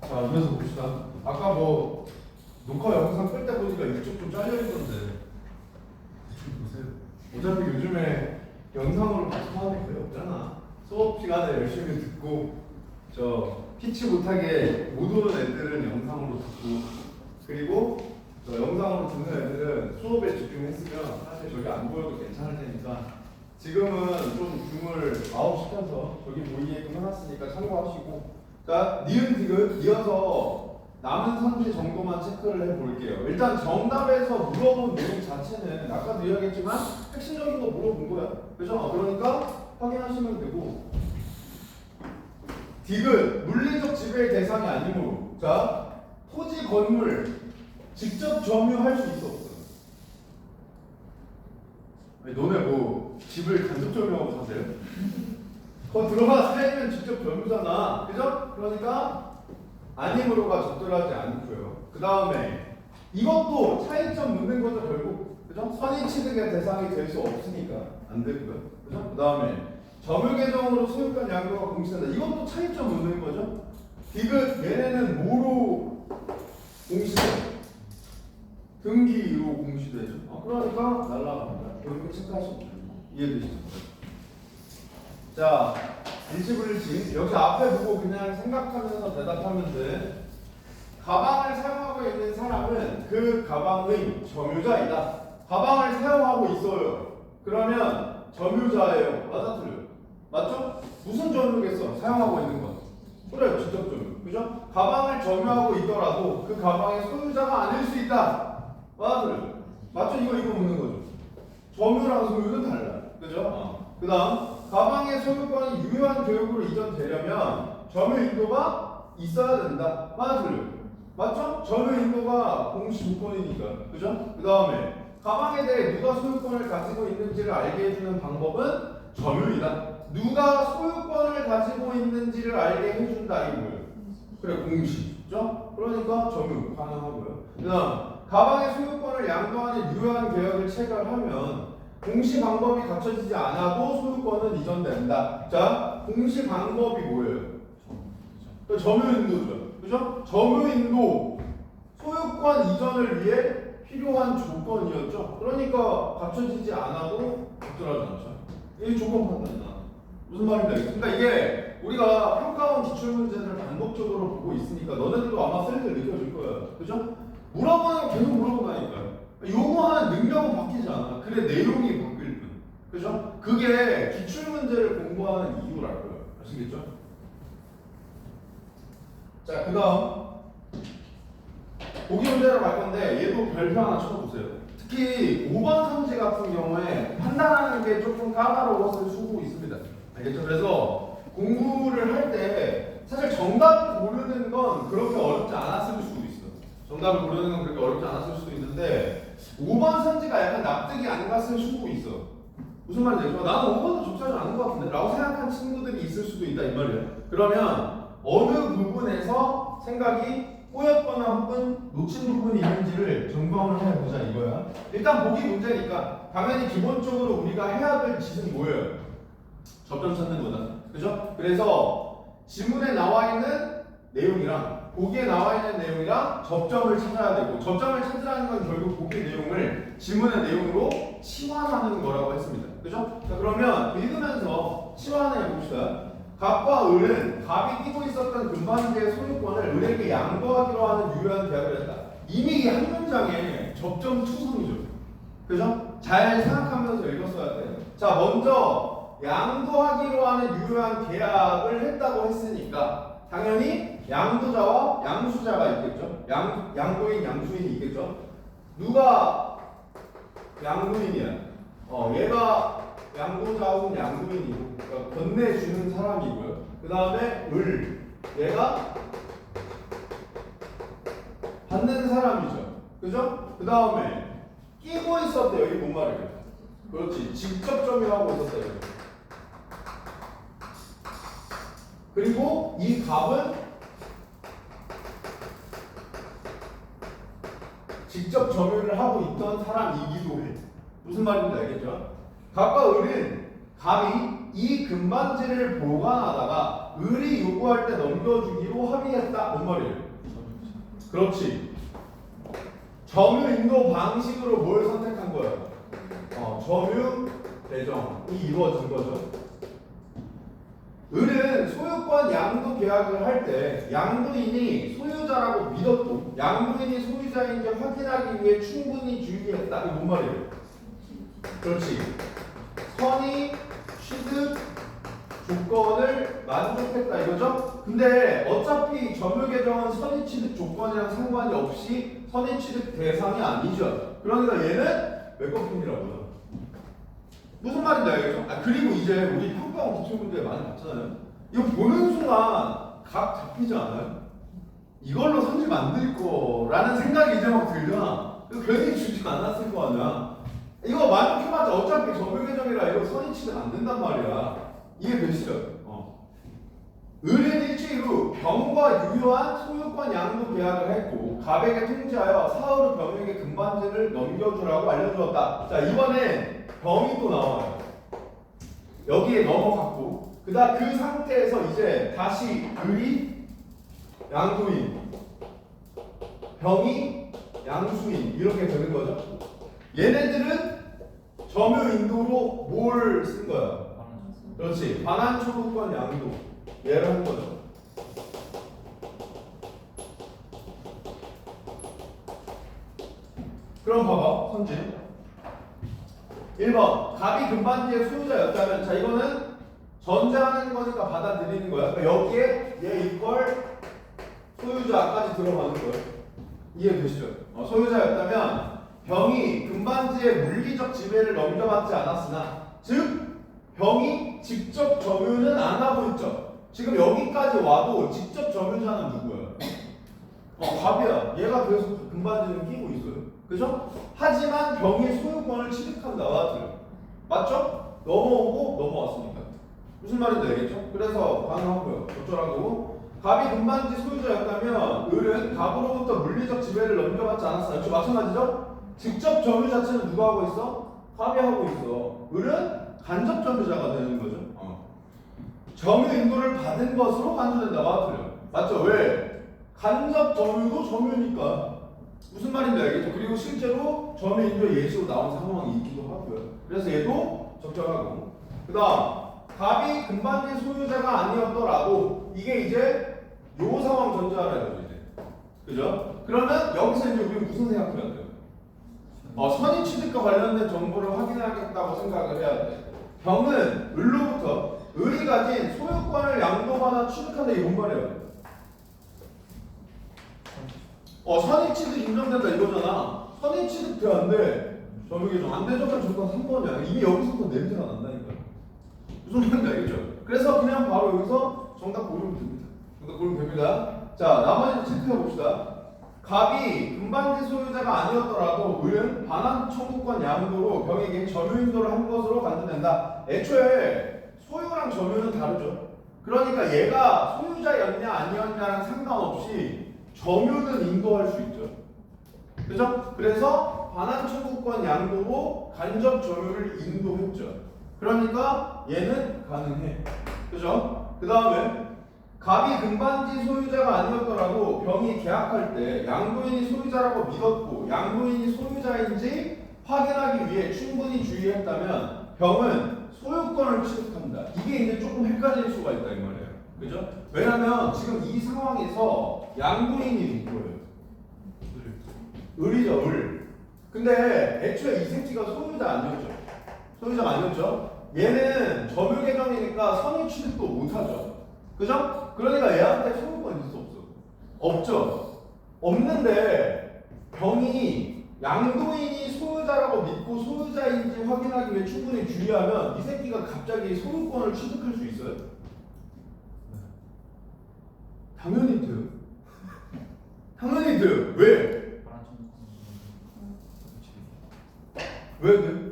자, 이어서 봅시다. 아까 뭐 녹화 영상 끌 때 보니까 이쪽 좀 잘려 있던데. 보세요. 어차피 요즘에 영상으로 방송하는 게 거의 없잖아. 수업 시간에 열심히 듣고 저 피치 못하게 못 오는 애들은 영상으로 듣고, 그리고 저 영상으로 듣는 애들은 수업에 집중했으면 사실 저기 안 보여도 괜찮을 테니까 지금은 좀 줌을 아웃시켜서 저기 보이게끔 해놨으니까 참고하시고, 자, 니은 디귿 이어서 남은 선지 정도만 체크를 해볼게요. 일단 정답에서 물어본 내용 자체는 아까도 이야기했지만 핵심적인 거 물어본 거야. 그죠? 그러니까 확인하시면 되고, 디귿 물리적 지배의 대상이 아니므로, 자, 토지 건물 직접 점유할 수 있어 없어? 아니, 너네 뭐 집을 간접 점유하고 사세요? 거 들어가 살면 직접 점유잖아. 그죠? 그러니까 아니므로가 적절하지 않고요. 그 다음에 이것도 차이점 묻는 거죠 결국. 그죠? 선의 취득의 대상이 될 수 없으니까 안 되고요. 그죠? 그 다음에 점유 계정으로 소유권 양도가 공시된다. 이것도 차이점 묻는 거죠. 디귿 얘네는 뭐로 공시돼? 등기로 공시되죠. 그러니까 날라갑니다. 이렇게 체크하시면 됩니다. 이해되시죠? 자, 일치불일치. 여기 앞에 보고 그냥 생각하면서 대답하면 돼. 가방을 사용하고 있는 사람은 그 가방의 점유자이다. 가방을 사용하고 있어요. 그러면 점유자예요. 맞아, 틀려? 맞죠? 무슨 점유겠어? 사용하고 있는 건. 그래요, 직접 점유. 그죠? 가방을 점유하고 있더라도 그 가방의 소유자가 아닐 수 있다. 맞아, 틀려? 맞죠? 이거 묻는 거죠. 점유랑 소유는 달라. 그죠? 그 다음. 가방의 소유권이 유효한 교육으로 이전되려면 점유 인도가 있어야 된다. 맞아, 틀려? 맞죠? 점유 인도가 공시 조건이니까. 그죠? 그 다음에 가방에 대해 누가 소유권을 가지고 있는지를 알게 해주는 방법은 점유이다. 누가 소유권을 가지고 있는지를 알게 해준다. 이거예요. 그래, 공시. 그죠? 그러니까 점유 가능하고요. 그 다음 가방의 소유권을 양도하는 유효한 계약을 체결하면 공시 방법이 갖춰지지 않아도 소유권은 이전된다. 자, 공시 방법이 뭐예요? 점유인도죠. 그죠? 점유인도 소유권 이전을 위해 필요한 조건이었죠. 그러니까 갖춰지지 않아도 적절하지 않죠. 이게 조건 판단이다. 무슨 말인지 알겠습니다. 그러니까 이게 우리가 평가원 기출문제를 반복적으로 보고 있으니까 너네들도 아마 쓸 때 느껴질 거예요. 그죠? 물어보는 거 계속 물어보다니까요. 요구하는 능력은 바뀌지 않아. 그래, 내용이 바뀔 뿐. 그죠? 그게 기출문제를 공부하는 이유랄까요. 아시겠죠? 자, 그 다음 보기 문제로 갈 건데 얘도 별표 하나 쳐보세요. 특히 5번 선지 같은 경우에 판단하는 게 조금 까다로워서 수고 있습니다. 알겠죠? 그래서 공부를 할 때 사실 정답을 고르는 건 그렇게 어렵지 않았을 수도 있어. 정답을 고르는 건 그렇게 어렵지 않았을 수도 있는데 5번 선지가 약간 납득이 안 갔을 수도 있어. 무슨 말인지 알죠? 나는 5번도 적절하지 않은 것 같은데 라고 생각한 친구들이 있을 수도 있다 이 말이에요. 그러면 어느 부분에서 생각이 꼬였거나 혹은 놓친 부분이 있는지를 점검을 해보자 이거야. 일단 보기 문제니까 당연히 기본적으로 우리가 해야 될 짓은 뭐예요? 접점 찾는 거다. 그죠? 그래서 지문에 나와 있는 내용이랑 보기에 나와 있는 내용이랑 접점을 찾아야 되고, 접점을 찾으라는 건 결국 보기 내용을 지문의 내용으로 치환하는 거라고 했습니다. 그죠? 자, 그러면 읽으면서 치환해 봅시다. 갑과 을은 갑이 끼고 있었던 금반지의 소유권을 을에게 양도하기로 하는 유효한 계약을 했다. 이미 한 문장에 접점 투성이죠. 그죠? 잘 생각하면서 읽었어야 돼요. 자, 먼저 양도하기로 하는 유효한 계약을 했다고 했으니까 당연히 양도자와 양수자가 있겠죠. 양도인, 양수인이 있겠죠. 누가 양도인이야? 얘가 양도자വും 양도인이고, 그러니까 건네주는 사람이고요. 그 다음에 얘가 받는 사람이죠. 그죠? 그 다음에 끼고 있었대요. 이게 뭔 말이에요? 그렇지. 직접 점유하고 있었대요. 그리고 이 갑은 직접 점유를 하고 있던 사람이기도 해. 무슨 말인지 알겠죠? 갑과 을은 갑이 이 금반지를 보관하다가 을이 요구할 때 넘겨주기로 합의했다. 뭔 말이에요? 그렇지. 점유 인도 방식으로 뭘 선택한 거예요? 점유 배정이 이루어진 거죠. 을은 소유권 양도 계약을 할 때 양도인이 소유자라고 믿었고 양도인이 소유자인지 확인하기 위해 충분히 주의했다. 이게 뭔 말이에요? 그렇지. 선의 취득 조건을 만족했다 이거죠? 근데 어차피 점유 계정은 선의 취득 조건이랑 상관이 없이 선의 취득 대상이 아니죠. 그러니까 얘는 외권품이라고요. 무슨 말인지 알겠죠? 그리고 이제 우리 평가원 기출문제 많이 봤잖아요. 이거 보는 순간 각 잡히지 않아요? 이걸로 선지 만들 거라는 생각이 이제 막 들잖아. 이거 괜히 주지 않았을 거 아니야. 이거 만족해봤자 어차피 점유 계정이라 이거 선의 취득 안 된단 말이야. 이게 되시죠? 을은 일주일 후 병과 유효한 소유권 양도 계약을 했고 갑에게 통지하여 사흘 후 병에게 금반지를 넘겨주라고 알려주었다. 자, 이번엔 병이 또 나와요. 여기에 넘어갔고 그다음 그 상태에서 이제 다시 을이 양도인, 병이 양수인 이렇게 되는 거죠. 얘네들은 점유 인도로 뭘 쓴 거야? 그렇지. 반환 청구권 양도 얘를 한 거죠. 그럼 봐봐. 선진 1번 갑이 금반지의 소유자였다면 자 이거는 전제하는 거니까 받아들이는 거야. 그러니까 여기에 얘 이걸 소유자까지 들어가는 거예요. 이해되시죠? 소유자였다면 병이 금반지의 물리적 지배를 넘겨받지 않았으나 즉 병이 직접 점유는 안 하고 있죠. 지금 여기까지 와도 직접 점유자는 누구예요? 갑이야. 얘가 계속 금반지를 끼고 있어요. 그죠? 하지만 병이 소유권을 취득한다와 틀려. 맞죠? 넘어오고 넘어왔으니까. 무슨 말인지 알겠죠? 그래서 가능하고요. 어쩌라고? 갑이 금반지 소유자였다면 을은 갑으로부터 물리적 지배를 넘겨받지 않았어요. 역시 마찬가지죠? 직접 점유 자체는 누가 하고 있어? 갑이 하고 있어. 을은 간접 점유자가 되는 거죠. 점유 인도를 받은 것으로 간주된다가 틀려. 맞죠? 왜? 간접 점유도 점유니까. 무슨 말인지 알겠죠? 그리고 실제로 점유 인도 예시로 나온 상황이 있기도 하고요. 그래서 얘도 적절하고. 그 다음 갑이 금반지 소유자가 아니었더라도 이게 이제 요 상황 전제하라요 이제. 그죠? 그러면 여기서 이제 우리 무슨 생각해야 돼요? 선의 취득과 관련된 정보를 확인하겠다고 생각을 해야 돼. 병은 을로부터 을이 가진 소유권을 양도받아 취득한다. 이게 뭔 말이에요? 선의 취득 인정된다 이거잖아. 선의 취득 돼 안 돼? 점유 계정 안 되죠? 조건 3번이야. 이미 여기서부터 냄새가 난다니까. 무슨 말인지 알겠죠? 그래서 그냥 바로 여기서 정답 고르면 됩니다. 정답 고르면 됩니다. 자, 나머지 체크해 봅시다. 갑이 금반지 소유자가 아니었더라도 을은 반환 청구권 양도로 병에게 점유 인도를 한 것으로 간주된다. 애초에 소유랑 점유는 다르죠. 그러니까 얘가 소유자였냐 아니었냐랑 상관없이 점유는 인도할 수 있죠. 그죠? 그래서 반환 청구권 양도로 간접 점유를 인도했죠. 그러니까 얘는 가능해. 그죠? 그 다음에 갑이 금반지 소유자가 아니었더라도 병이 계약할 때 양도인이 소유자라고 믿었고 양도인이 소유자인지 확인하기 위해 충분히 주의했다면 병은 소유권을 취득합니다. 이게 이제 조금 헷갈릴 수가 있다 이 말이에요. 그죠? 왜냐면 지금 이 상황에서 양도인이 누구예요? 을이죠, 을. 근데 애초에 이 새끼가 소유자 아니었죠. 소유자가 아니었죠. 얘는 점유 계정이니까 선의 취득도 못하죠. 그죠? 그러니까 얘한테 소유권 있을 수 없어. 없죠. 없는데 병이 양도인이 소유자라고 믿고 소유자인지 확인하기 위해 충분히 주의하면 이 새끼가 갑자기 소유권을 취득할 수 있어요? 당연히 돼요. 당연히 돼요. 왜? 왜 돼?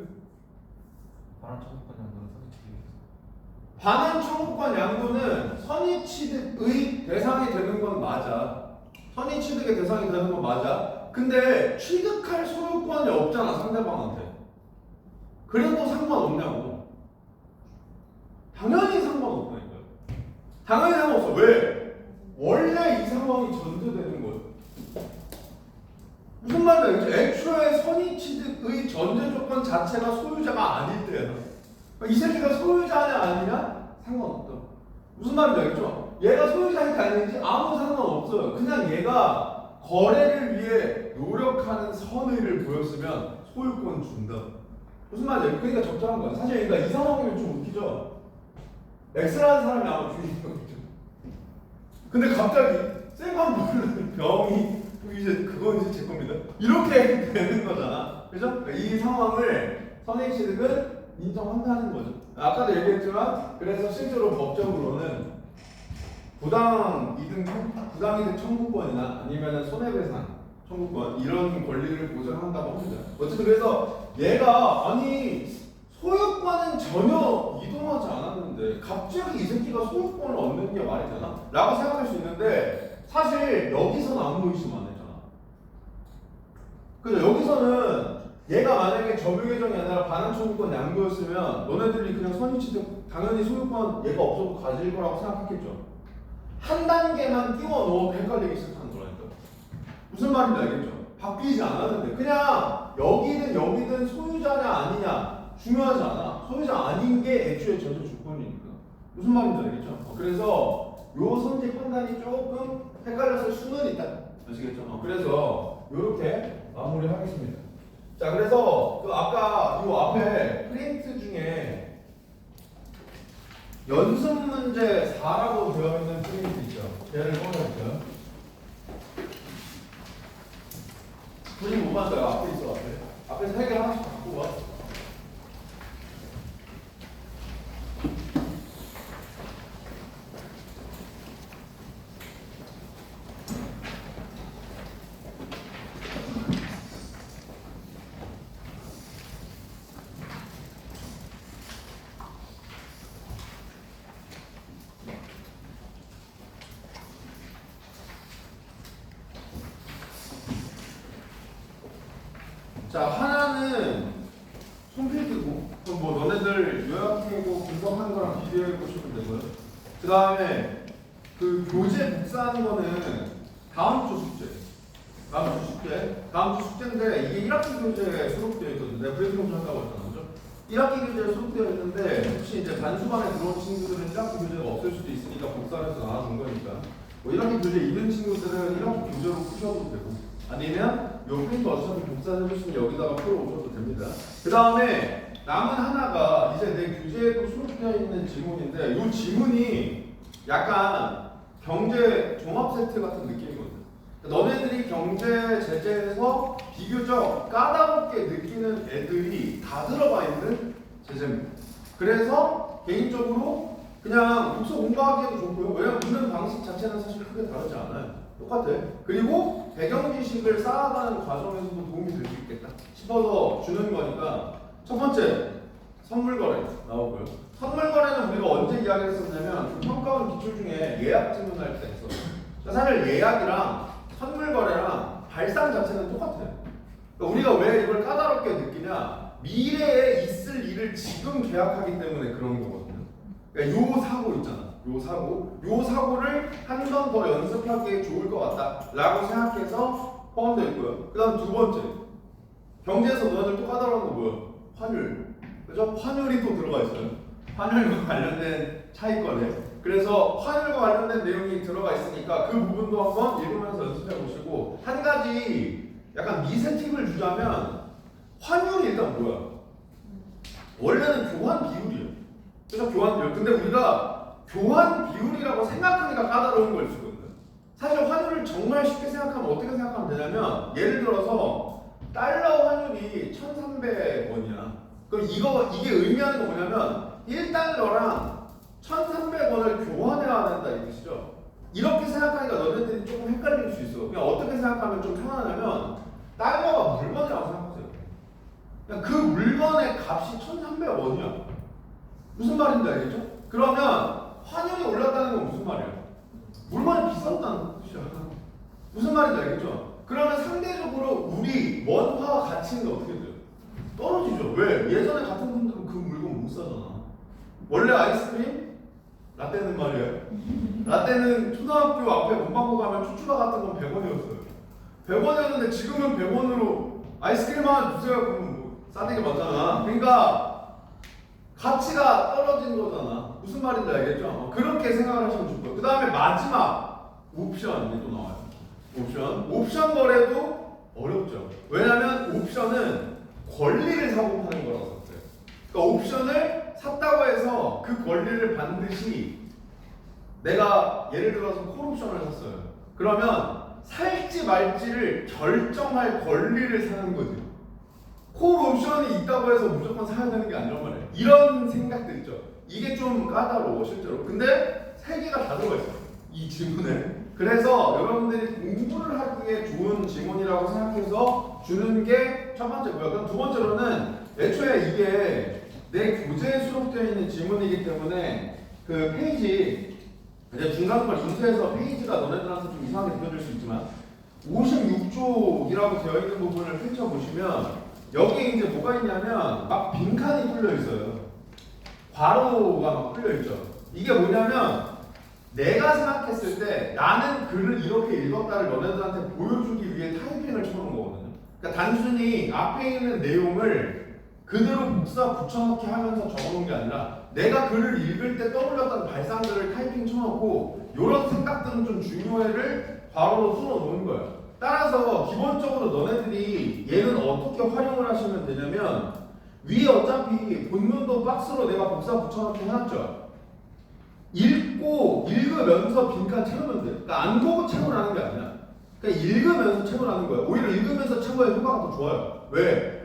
반환 청구권 양도는 선의 취득의 대상이 되는 건 맞아. 선의 취득의 대상이 되는 건 맞아. 근데 취득할 소유권이 없잖아 상대방한테. 그래도 상관없냐고. 당연히 상관없다니까요. 당연히 상관없어. 왜? 원래 이 상황이 전제되는 거예요. 무슨 말이야? 애초에 선의취득의 전제 조건 자체가 소유자가 아닐 때야. 이 새끼가 소유자냐 아니냐? 상관없다. 무슨 말인지 알겠죠? 얘가 소유자인지 아닌지 아무 상관없어요. 그냥 얘가 거래를 위해 노력하는 선의를 보였으면 소유권 준다. 무슨 말이야? 그러니까 적절한 거야. 사실 그러니까 이 상황이면 좀 웃기죠? X라는 사람이 아마 주인공이죠. 근데 갑자기 쌩만 모르는 병이 이제 그건 이제 제 겁니다. 이렇게 되는 거잖아. 그죠? 이 상황을 선행취득은 인정한다는 거죠. 아까도 얘기했지만 그래서 실제로 법적으로는 부당이득 청구권이나 아니면 손해배상 청구권 이런 권리를 보장한다고 합니다. 어쨌든 그래서 얘가 아니 소유권은 전혀 이동하지 않았는데 갑자기 이 새끼가 소유권을 얻는 게 말이 되나? 라고 생각할 수 있는데 사실 여기서는 아무 의심 안 했잖아. 그죠? 여기서는 얘가 만약에 점유 계정이 아니라 반환 청구권 양도였으면 너네들이 그냥 선의취득 당연히 소유권 얘가 없어도 가질 거라고 생각했겠죠. 한 단계만 띄워 넣어도 헷갈리기 시작하는 거라니까. 무슨 말인지 알겠죠? 바뀌지 않았는데 그냥 여기든 소유자냐 아니냐 중요하지 않아. 소유자 아닌 게 애초에 전제 조건이니까. 무슨 말인지 알겠죠? 그래서 요 선지 판단이 조금 헷갈렸을 수는 있다. 아시겠죠? 그래서 요렇게 마무리하겠습니다. 자, 그래서 그 아까 요 앞에 프린트 중에 연습 문제 4라고 되어 있는 프린트 있죠. 얘를 꺼내볼게요. 프린트 못 봤어요. 앞에 있어, 앞에 3개 하나씩 갖고 와. 자, 하나는 손필드고, 그럼 뭐 너네들 요약하고 분석한 거랑 비교해 보시면 되고요. 그 다음에 그 교재 복사하는 거는 다음 주 숙제. 다음 주 숙제인데 이게 1학기 교재에 수록되어 있거든요. 내가 브레이크룸 한다고 했잖아, 그죠? 1학기 교재에 수록되어 있는데 혹시 이제 반수반에 들어온 친구들은 1학기 교재가 없을 수도 있으니까 복사를 해서 나눠준 거니까 뭐 1학기 교재 있는 친구들은 1학기 교재로 푸셔도 되고 아니면 요 프린트 어차피 복사해주시면 여기다가 풀어 오셔도 됩니다. 그 다음에 남은 하나가 이제 내 교재에도 수록되어 있는 지문인데 이 지문이 약간 경제 종합 세트 같은 느낌이거든. 너네들이 경제 제재에서 비교적 까다롭게 느끼는 애들이 다 들어가 있는 제재입니다. 그래서 개인적으로 그냥 독서 공부하기에도 좋고요. 왜냐면 묻는 방식 자체는 사실 크게 다르지 않아요. 똑같아. 그리고 배경 지식을 쌓아가는 과정에서도 도움이 될 수 있겠다 싶어서 주는 거니까 첫 번째 선물 거래 나오고요. 선물 거래는 우리가 언제 이야기했었냐면 평가원 기출 중에 예약 질문할 때 했었어요. 사실 예약이랑 선물 거래랑 발상 자체는 똑같아요. 그러니까 우리가 왜 이걸 까다롭게 느끼냐? 미래에 있을 일을 지금 계약하기 때문에 그런 거거든요. 그러니까 요 사고 있잖아. 요 사고를 한 번 더 연습하기에 좋을 것 같다라고 생각해서 포함되어 있고요. 그 다음 두 번째, 경제에서 너희들 또 까다로운 거 뭐야? 환율. 그죠? 환율이 또 들어가 있어요. 환율과 관련된 차익거래. 그래서 환율과 관련된 내용이 들어가 있으니까 그 부분도 한번 읽으면서 연습해 보시고 한 가지 약간 미세 팁을 주자면 환율이 일단 뭐야? 원래는 교환 비율이에요. 그래서 교환 비율. 근데 우리가 교환 비율이라고 생각하니까 까다로운 걸 수 있거든요. 사실 환율을 정말 쉽게 생각하면 어떻게 생각하면 되냐면 예를 들어서 달러 환율이 1,300원이야. 그럼 이게 의미하는 거 뭐냐면 1달러랑 1,300원을 교환해야 된다 이 뜻이죠. 이렇게 생각하니까 너네들이 조금 헷갈릴 수 있어. 그냥 어떻게 생각하면 좀 편하냐면 달러가 물건이라고 생각하세요. 그냥 그 물건의 값이 1,300원이야. 무슨 말인지 알겠죠? 그러면 환율이 올랐다는 건 무슨 말이야? 물건이 비쌌다는 뜻이야. 무슨 말인지 알겠죠? 그러면 상대적으로 우리 원화 가치는 어떻게 돼요? 떨어지죠. 왜? 예전에 같은 분들은 그 물건 못 사잖아. 원래 아이스크림 라떼는 말이에요. 라떼는 초등학교 앞에 문방구 가면 초초바 같은 건 100원이었어요. 100원이었는데 지금은 100원으로 아이스크림 하나 주세요. 그러면 뭐 싸대기 맞잖아. 그러니까 가치가 떨어진 거잖아. 무슨 말인지 알겠죠? 그렇게 생각을 하시면 좋고요. 그 다음에 마지막 옵션이 또 나와요. 옵션 거래도 어렵죠. 왜냐하면 옵션은 권리를 사고 파는 거라고 썼어요. 그러니까 옵션을 샀다고 해서 그 권리를 반드시 내가 예를 들어서 콜옵션을 샀어요. 그러면 살지 말지를 결정할 권리를 사는 거지. 콜옵션이 있다고 해서 무조건 사야 되는 게 아니란 말이에요. 이런 생각들 있죠. 이게 좀 까다로워 실제로. 근데 세 개가 다 들어가 있어요. 이 지문에. 그래서 여러분들이 공부를 하기에 좋은 지문이라고 생각해서 주는 게 첫 번째고요. 그럼 두 번째로는 애초에 이게 내 교재에 수록되어 있는 지문이기 때문에 그 페이지 이제 중간중간 인쇄해서 페이지가 너네들한테 좀 이상하게 느껴질 수 있지만 56쪽이라고 되어 있는 부분을 펼쳐보시면 여기에 이제 뭐가 있냐면 막 빈칸이 뚫려 있어요. 괄호가 막 뚫려 있죠. 이게 뭐냐면 내가 생각했을 때 나는 글을 이렇게 읽었다를 너네들한테 보여주기 위해 타이핑을 쳐놓은 거거든요. 그러니까 단순히 앞에 있는 내용을 그대로 복사 붙여넣기 하면서 적어놓은 게 아니라 내가 글을 읽을 때 떠올렸던 발상들을 타이핑 쳐놓고 이런 생각들은 좀 중요해를 괄호로 풀어놓은 거예요. 따라서 기본적으로 너네들이 얘는 어떻게 활용을 하시면 되냐면 위에 어차피 본문도 박스로 내가 복사 붙여넣기 해놨죠. 읽으면서 빈칸 채우면 돼요. 그러니까 안 보고 채우라는 게 아니라 그러니까 읽으면서 채우라는 거예요. 오히려 읽으면서 채워야 효과가 더 좋아요. 왜?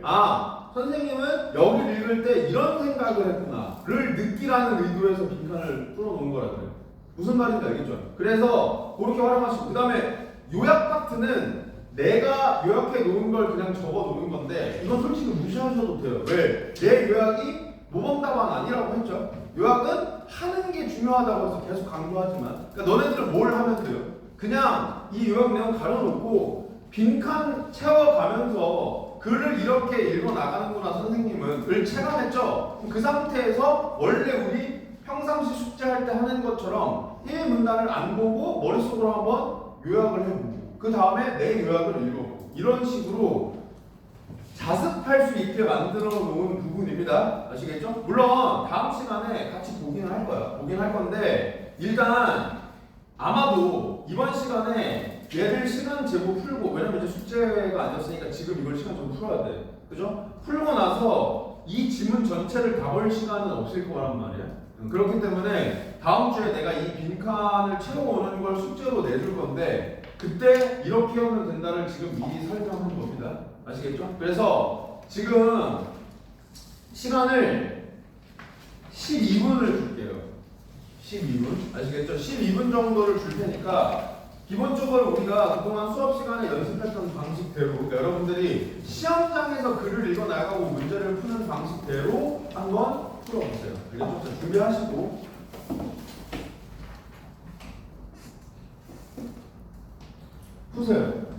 선생님은 여기를 읽을 때 이런 생각을 했구나를 느끼라는 의도에서 빈칸을 풀어놓은 거라 그래요. 무슨 말인지 알겠죠? 그래서 그렇게 활용하시고 그 다음에 요약 파트는 내가 요약해 놓은 걸 그냥 적어 놓은 건데 이건 솔직히 무시하셔도 돼요. 왜? 내 요약이 모범답안 아니라고 했죠. 요약은 하는 게 중요하다고 해서 계속 강조하지만 그러니까 너네들은 뭘 하면 돼요? 그냥 이 요약 내용 가려놓고 빈칸 채워가면서 글을 이렇게 읽어나가는구나 선생님은 글 체감했죠? 그 상태에서 원래 우리 평상시 숙제할 때 하는 것처럼 1문단을 안 보고 머릿속으로 한번 요약을 해보고 그 다음에 내 요약을 읽어보고 이런 식으로 자습할 수 있게 만들어 놓은 부분입니다. 아시겠죠? 물론 다음 시간에 같이 보긴 할 거야. 보긴 할 건데 일단 아마도 이번 시간에 얘들 시간 제보 풀고 왜냐면 이제 숙제가 아니었으니까 지금 이걸 시간 좀 풀어야 돼. 그죠? 풀고 나서 이 지문 전체를 다 볼 시간은 없을 거란 말이야. 그렇기 때문에 다음 주에 내가 이 빈칸을 채워오는 걸 숙제로 내줄 건데 그때 이렇게 하면 된다를 지금 미리 설정한 겁니다. 아시겠죠? 그래서 지금 시간을 12분을 줄게요. 12분? 아시겠죠? 12분 정도를 줄 테니까 기본적으로 우리가 그동안 수업 시간에 연습했던 방식대로 그러니까 여러분들이 시험장에서 글을 읽어 나가고 문제를 푸는 방식대로 한번 풀어보세요. 알겠죠? 자, 준비하시고 푸세요.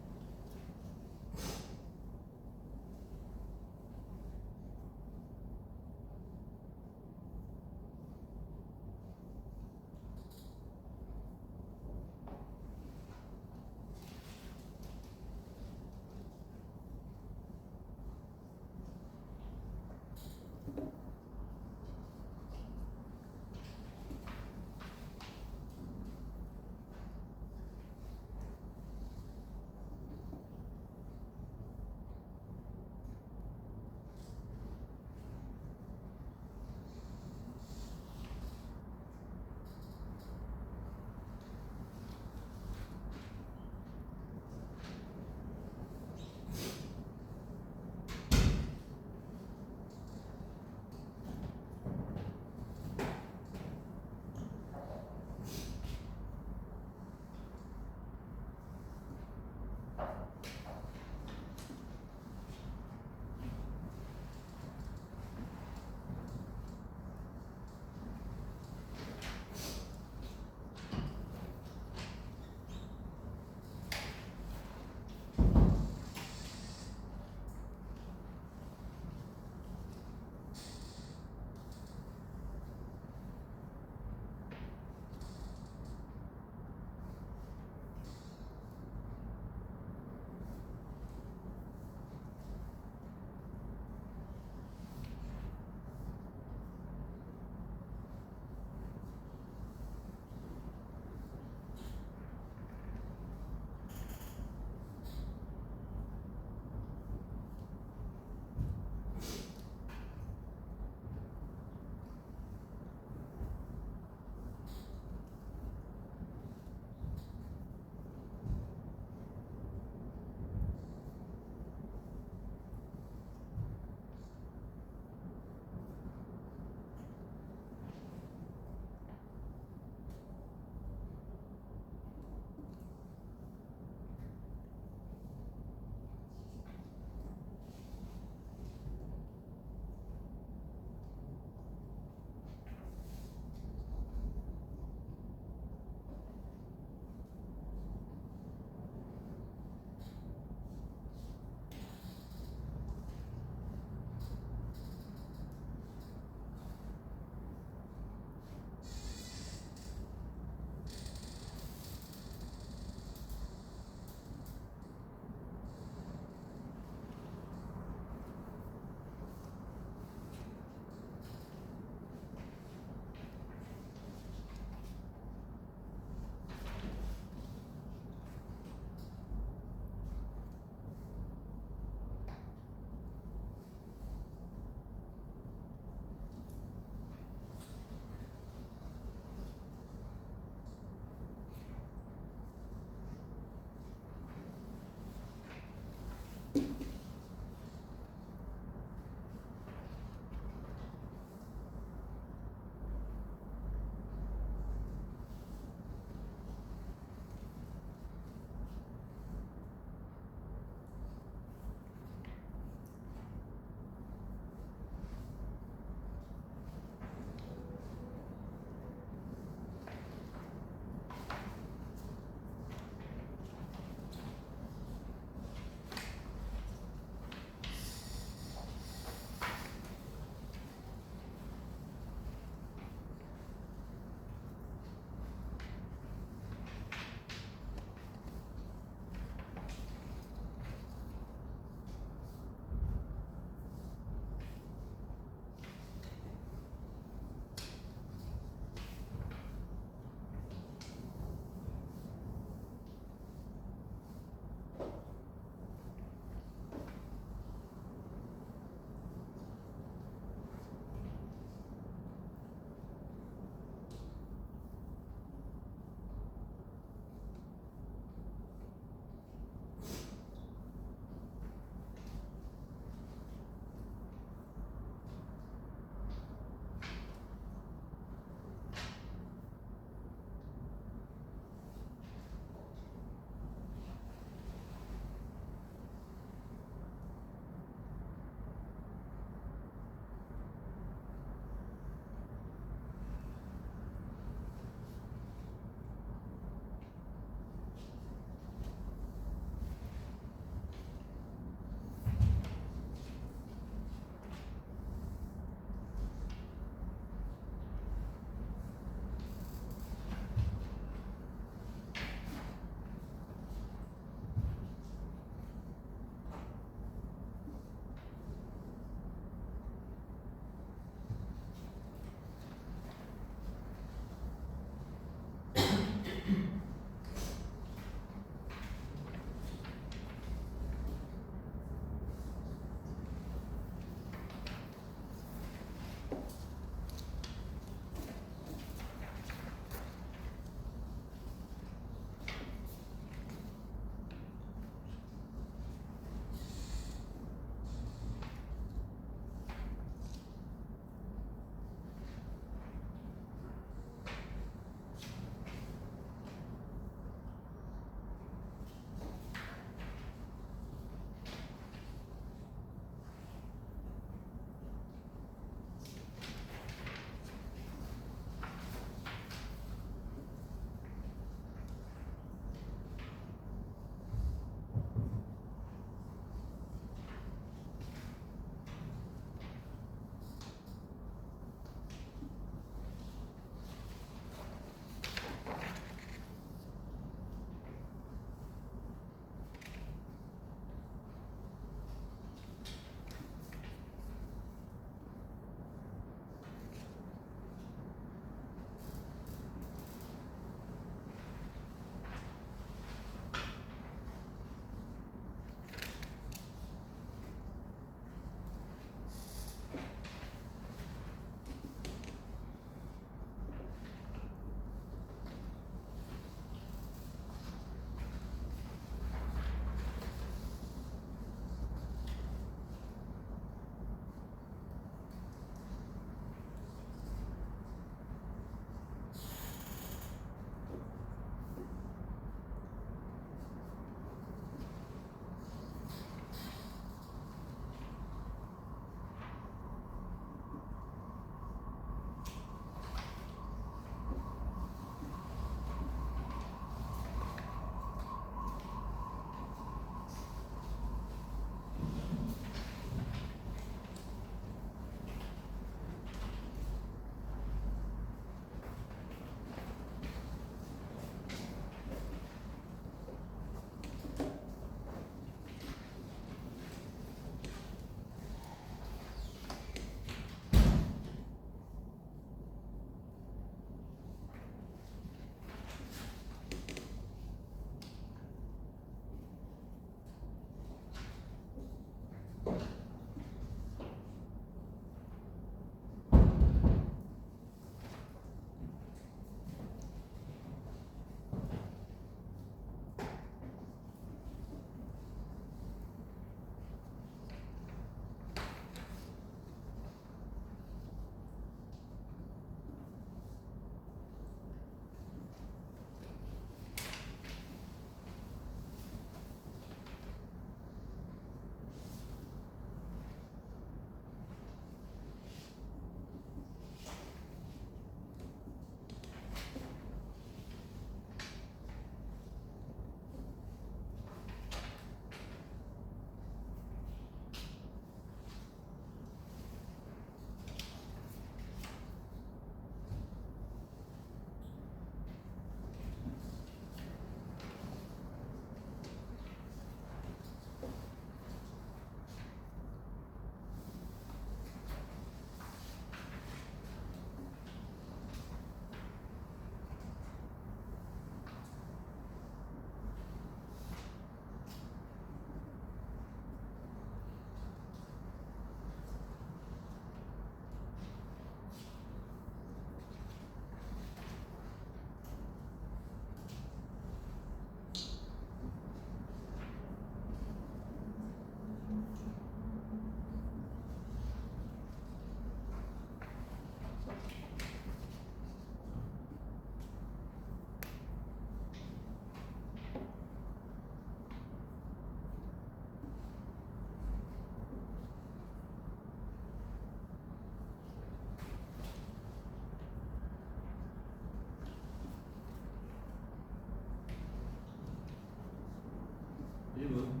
1분.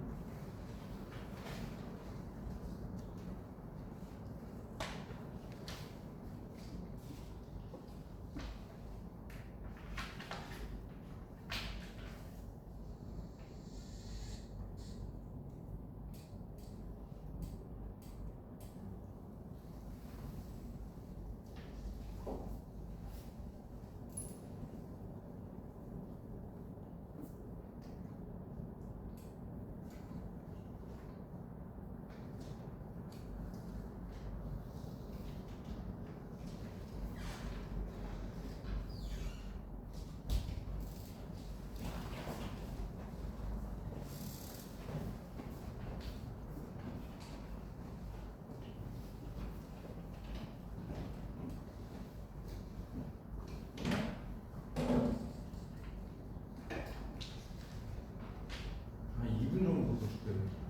한 2분 정도 더 줄게요.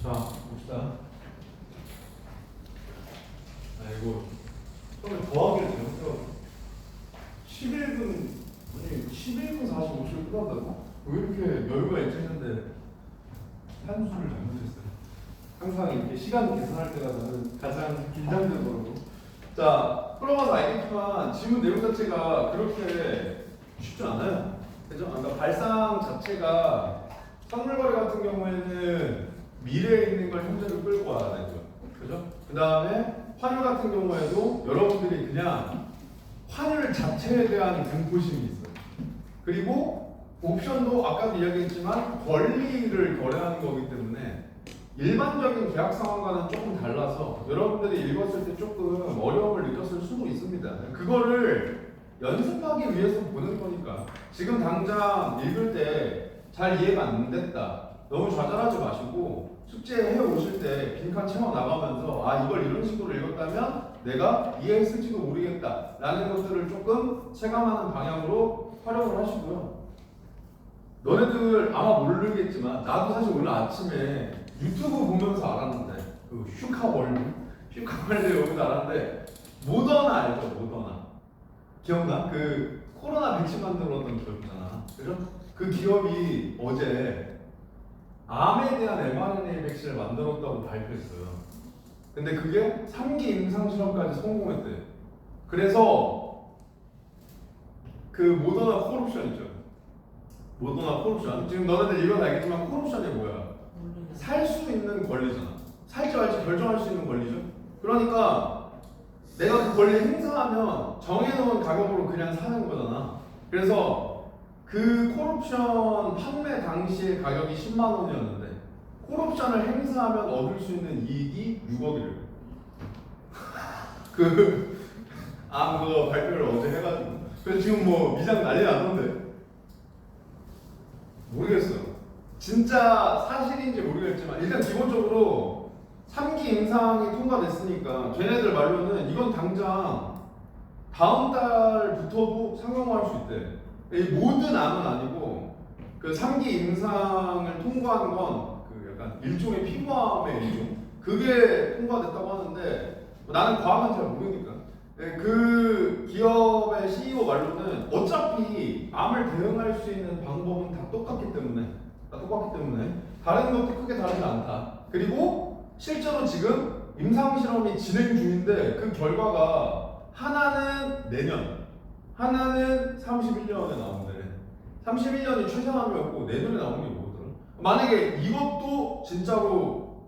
자, 봅시다. 이거 처음에 더하기를 잘못해가지고 11분, 아니 11분 45초를 끝난다고? 왜 이렇게 여유가 있지 했는데 한수를 잘못했어요. 항상 이렇게 시간 계산할 때가 나는 가장 긴장되더라고. 자, 풀어봐서 알겠지만 지문 내용 자체가 그렇게 쉽지 않아요. 그죠? 그러니까 발상 자체가 선물거래 같은 경우에는 미래에 있는 걸 현재로 끌고 와야 되죠. 그죠? 그 다음에 환율 같은 경우에도 여러분들이 그냥 환율 자체에 대한 공포심이 있어요. 그리고 옵션도 아까도 이야기했지만 권리를 거래하는 거기 때문에 일반적인 계약 상황과는 조금 달라서 여러분들이 읽었을 때 조금 어려움을 느꼈을 수도 있습니다. 그거를 연습하기 위해서 보는 거니까 지금 당장 읽을 때 잘 이해가 안 됐다. 너무 좌절하지 마시고 숙제해 오실 때 빈칸 채워 나가면서 아 이걸 이런 식으로 읽었다면 내가 이해했을지도 모르겠다 라는 것들을 조금 체감하는 방향으로 활용을 하시고요. 너네들 아마 모르겠지만 나도 사실 오늘 아침에 유튜브 보면서 알았는데 그 슈카월드 여기서 알았는데 모더나 알죠? 모더나 기억나? 그 코로나 백신 만들었던 기업 있잖아. 그죠? 그 기업이 어제 암에 대한 mRNA 백신을 만들었다고 발표했어요. 근데 그게 3기 임상 실험까지 성공했대요. 그래서 그 모더나 콜옵션 있죠. 모더나 콜옵션. 지금 너네들 이건 알겠지만 콜옵션이 뭐야? 살 수 있는 권리잖아. 살지 말지 결정할 수 있는 권리죠. 그러니까 내가 그 권리를 행사하면 정해놓은 가격으로 그냥 사는 거잖아. 그래서 그 콜옵션 판매 당시의 가격이 10만 원이었는데 콜옵션을 행사하면 얻을 수 있는 이익이 6억이래요. 그거 발표를 어제 해가지고 그래서 지금 뭐 미장 난리 났던데 모르겠어요. 진짜 사실인지 모르겠지만 일단 기본적으로 3기 임상이 통과됐으니까 걔네들 말로는 이건 당장 다음 달부터도 상용화할 수 있대. 이 모든 암은 아니고 그 3기 임상을 통과한 건 그 약간 일종의 피부암의 일종 그게 통과됐다고 하는데 나는 과학은 잘 모르니까 그 기업의 CEO 말로는 어차피 암을 대응할 수 있는 방법은 다 똑같기 때문에 다른 것도 크게 다르지 않다. 그리고 실제로 지금 임상 실험이 진행 중인데 그 결과가 하나는 내년, 하나는 31년에 나오는데 31년이 최상암이었고 내년에 나오는 게 뭐더라? 만약에 이것도 진짜로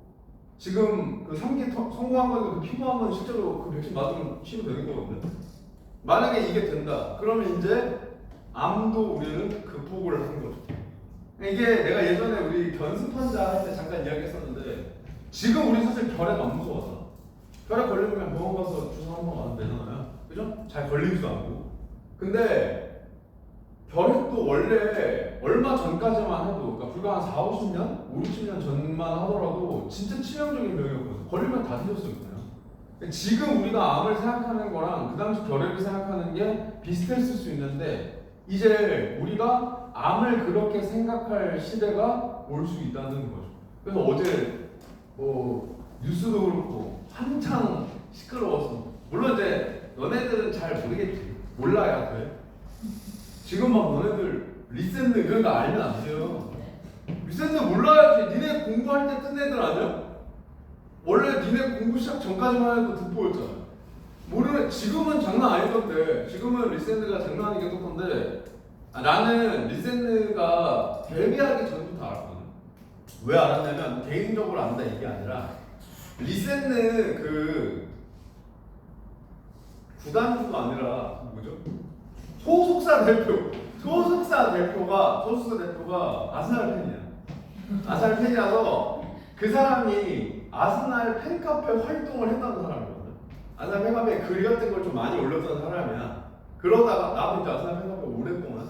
지금 그 3기 성공한 거니까 그 피부암은 실제로 그 백신 맞으면 치료되는 거거든요. 만약에 이게 된다. 그러면 이제 암도 우리는 극복을 하는 거죠. 이게 내가 예전에 우리 견습 환자 할 때 잠깐 이야기했었는데 지금 우리 사실 결핵 안 무서워하잖아. 결핵 걸리면 병원 가서 주사 한 번 맞으면 되잖아요. 그죠? 잘 걸리지도 않고. 근데 결핵도 원래 얼마 전까지만 해도 그러니까 불과 한 4, 50년? 5, 60년 전만 하더라도 진짜 치명적인 병이었거든. 걸리면 다 뒤졌었거든요. 지금 우리가 암을 생각하는 거랑 그 당시 결핵을 생각하는 게 비슷했을 수 있는데 이제 우리가 암을 그렇게 생각할 시대가 올 수 있다는 거죠. 그래서 어제 뭐 뉴스도 그렇고 한창 시끄러워서 물론 이제 너네들은 잘 모르겠지. 몰라야 돼. 지금 막 너네들 리센드 이런 거 알면 안 돼요. 리센드 몰라야지. 니네 공부할 때 뜬 애들 아니야? 원래 니네 공부 시작 전까지만 해도 듣보였잖아. 모르는 지금은 장난 아니던데. 지금은 리센드가 장난 아니게 똑건데 나는 리센드가 데뷔하기 전부터 알았거든. 왜 알았냐면 개인적으로 안다 이게 아니라 리센드 그 구단주가 아니라 뭐죠? 소속사 대표가 아스날 팬이야. 아스날 팬이라서 그 사람이 아스날 팬카페 활동을 했다는 사람이거든. 아스날 팬카페에 글 같은 걸 좀 많이 올렸던 사람이야. 그러다가 나도 이제 아스날 팬카페 오랫동안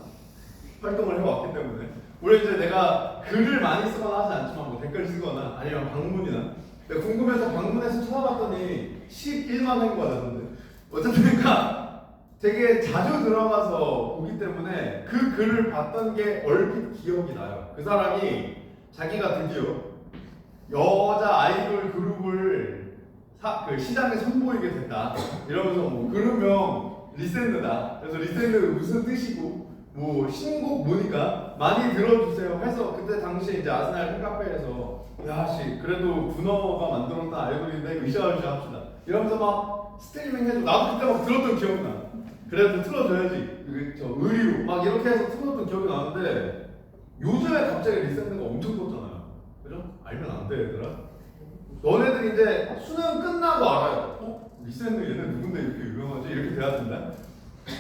활동을 해왔기 때문에 물론 이제 내가 글을 많이 쓰거나 하지 않지만 뭐 댓글 쓰거나 아니면 방문이나 내가 궁금해서 방문해서 찾아봤더니 11만 회가 되던데 어쨌든 그러니까 되게 자주 들어가서 보기 때문에 그 글을 봤던 게 얼핏 기억이 나요. 그 사람이 자기가 드디어 여자 아이돌 그룹을 그 시장에 선보이게 됐다. 이러면서 뭐 그룹명 리센드다. 그래서 리센드가 무슨 뜻이고 뭐 신곡 뭐니까 많이 들어주세요 해서 그때 당시에 이제 아스날 팬카페에서 야씨 그래도 군어가 만들었던 아이돌인데 이거 으쌰으쌰 합시다. 이러면서 막 스트리밍 해줘. 나도 그때 막 들었던 기억이 나. 그래도 틀어줘야지. 저 의리로 막 이렇게 해서 틀었던 기억이 나는데 요즘에 갑자기 리센드가 엄청 떴잖아요. 그죠? 알면 안 돼 얘들아. 너네들 이제 수능 끝나고 알아요. 리센드 얘네 누군데 이렇게 유명하지? 이렇게 돼야 된다.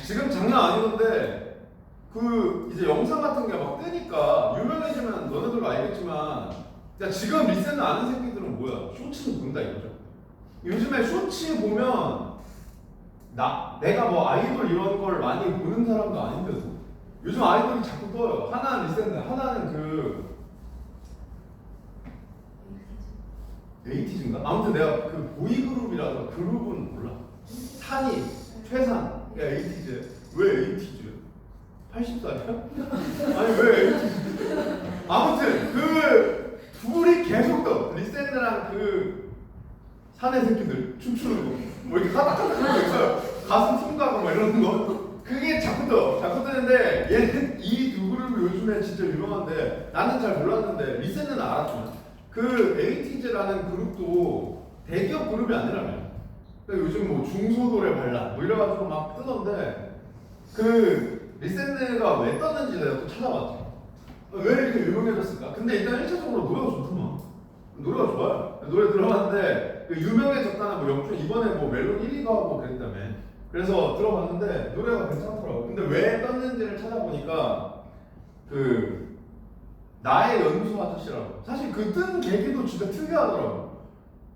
지금 장난 아니던데 그 이제 영상 같은 게 막 뜨니까 유명해지면 너네들도 알겠지만 야 지금 리센드 아는 새끼들은 뭐야? 쇼츠는 본다 이거죠. 요즘에 쇼츠 보면 내가 뭐 아이돌 이런 걸 많이 보는 사람도 아닌데도 요즘 아이돌이 자꾸 떠요. 하나는 리센드, 하나는 그 에이티즈인가? 아무튼 내가 그 보이그룹이라서 그룹은 몰라. 산이, 최산, 야 에이티즈. 왜 에이티즈? 80살이야? 아니 왜 에이티즈? 아무튼 그 둘이 계속 떠. 리센드랑 그 사내 새끼들 춤추는 거. 뭐 이렇게 까딱까딱 하는 거 있어요. 가슴 퉁가고 막 이러는 거. 그게 자꾸 뜨는데 얘는 이 두 그룹이 요즘에 진짜 유명한데 나는 잘 몰랐는데 리센드는 알았지만 그 에이티즈라는 그룹도 대기업 그룹이 아니라며. 그러니까 요즘 뭐 중소도래 반란 뭐 이래가지고 막 뜨던데 그 리센드가 왜 떴는지 내가 또 찾아봤지. 왜 이렇게 유명해졌을까? 근데 일단 1차적으로 노래가 좋더만. 노래가 좋아요. 노래 들어봤는데 그 유명해졌다는 뭐 영준 이번에 뭐 멜론 1, 2도 하고 그랬다며. 그래서 들어봤는데 노래가 괜찮더라고. 근데 왜 떴는지를 찾아보니까 그 나의 연수 아저씨라고. 사실 그 뜬 계기도 진짜 특이하더라고.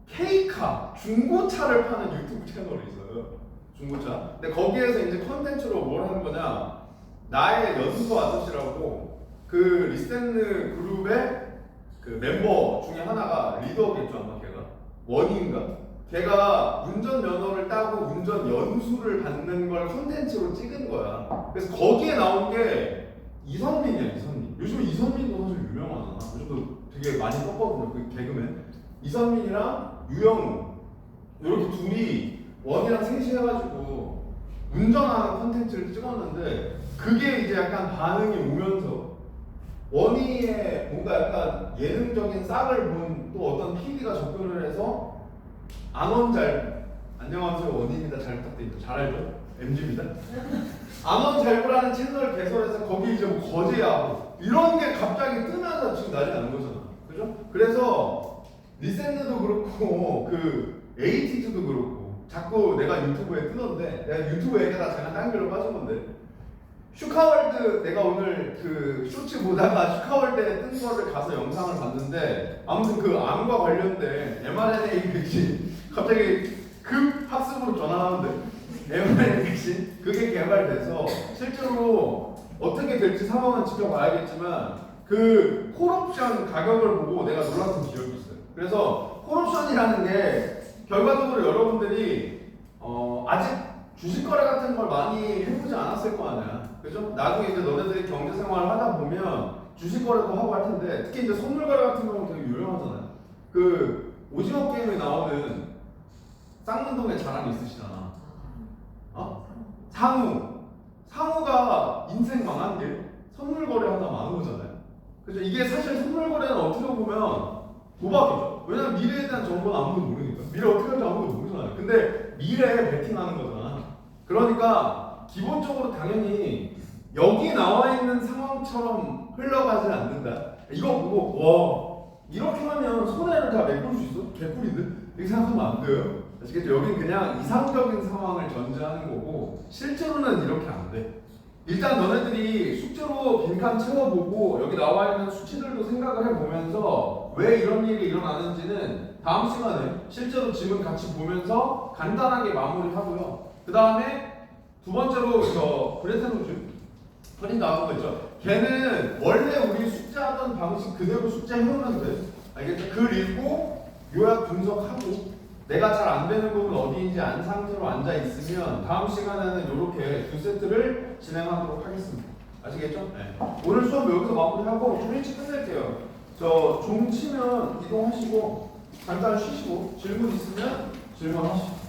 K카 중고차를 파는 유튜브 채널이 있어요. 중고차. 근데 거기에서 이제 컨텐츠로 뭘 하는 거냐? 나의 연수 아저씨라고 그 리센느 그룹의 그 멤버 중에 하나가 리더겠죠 아마 걔가 원인가? 걔가 운전면허를 따고 운전 연수를 받는 걸 컨텐츠로 찍은 거야. 그래서 거기에 나온 게 이선민이야. 이선민. 요즘에 이선민도 사실 유명하잖아. 요즘도 되게 많이 떴거든요. 그 개그맨 이선민이랑 유영우 이렇게 둘이 원이랑 셋이 해가지고 운전하는 컨텐츠를 찍었는데 그게 이제 약간 반응이 오면서 원희의 뭔가 약간 예능적인 싹을 본 또 어떤 PD가 접근을 해서 안원잘 안녕하세요 원희입니다. 잘 부탁드립니다. 잘 알죠? MG입니다. 안원잘부라는 채널을 개설해서 거기 이제 뭐 거제하고 이런 게 갑자기 뜨면서 지금 난리 나는 거잖아. 그죠? 그래서 리센드도 그렇고 그 에이티즈도 그렇고 자꾸 내가 유튜브에 뜨는데 내가 유튜브 얘기가 잠깐 딴 길로 빠진 건데 슈카월드 내가 오늘 그 쇼츠 보다가 슈카월드에 뜬 거를 가서 영상을 봤는데 아무튼 그 암과 관련된 mRNA 백신 갑자기 급 학습으로 전환하는데 mRNA 백신 그게 개발돼서 실제로 어떻게 될지 상황은 지켜봐야겠지만 그 콜옵션 가격을 보고 내가 놀랐던 기억이 있어요. 그래서 콜옵션이라는 게 결과적으로 여러분들이 아직 주식 거래 같은 걸 많이 해보지 않았을 거 아니야. 그죠? 나중에 이제 너네들이 경제 생활을 하다 보면 주식 거래도 하고 할 텐데 특히 이제 선물 거래 같은 경우는 되게 유명하잖아요. 그 오징어 게임에 나오는 쌍문동의 자랑 있으시잖아. 상우가 인생 망한 게 선물 거래 하다 망한 거잖아요. 그죠? 이게 사실 선물 거래는 어떻게 보면 도박이죠. 왜냐면 미래에 대한 정보는 아무도 모르니까. 미래 어떻게 할지 아무도 모르잖아요. 근데 미래에 베팅하는 거잖아. 그러니까 기본적으로 당연히 여기 나와 있는 상황처럼 흘러가지 않는다. 이거 보고 와 이렇게 하면 손해를 다 메꿀 수 있어? 개꿀인데? 이렇게 생각하면 안 돼요. 아시겠죠? 여긴 그냥 이상적인 상황을 전제하는 거고 실제로는 이렇게 안 돼. 일단 너네들이 숙제로 빈칸 채워보고 여기 나와 있는 수치들도 생각을 해보면서 왜 이런 일이 일어나는지는 다음 시간에 실제로 지문 같이 보면서 간단하게 마무리하고요. 그 다음에 두 번째로 저 브레테노즈 흔히 나온 거 있죠. 걔는 원래 우리 숙제하던 방식 그대로 숙제 해오면 돼. 알겠죠? 글 읽고 요약 분석하고 내가 잘 안 되는 부분 어디인지 안 상태로 앉아 있으면 다음 시간에는 이렇게 두 세트를 진행하도록 하겠습니다. 아시겠죠? 네. 오늘 수업 여기서 마무리하고 좀 일찍 끝낼게요. 저 종 치면 이동하시고 잠깐 쉬시고 질문 있으면 질문하시고.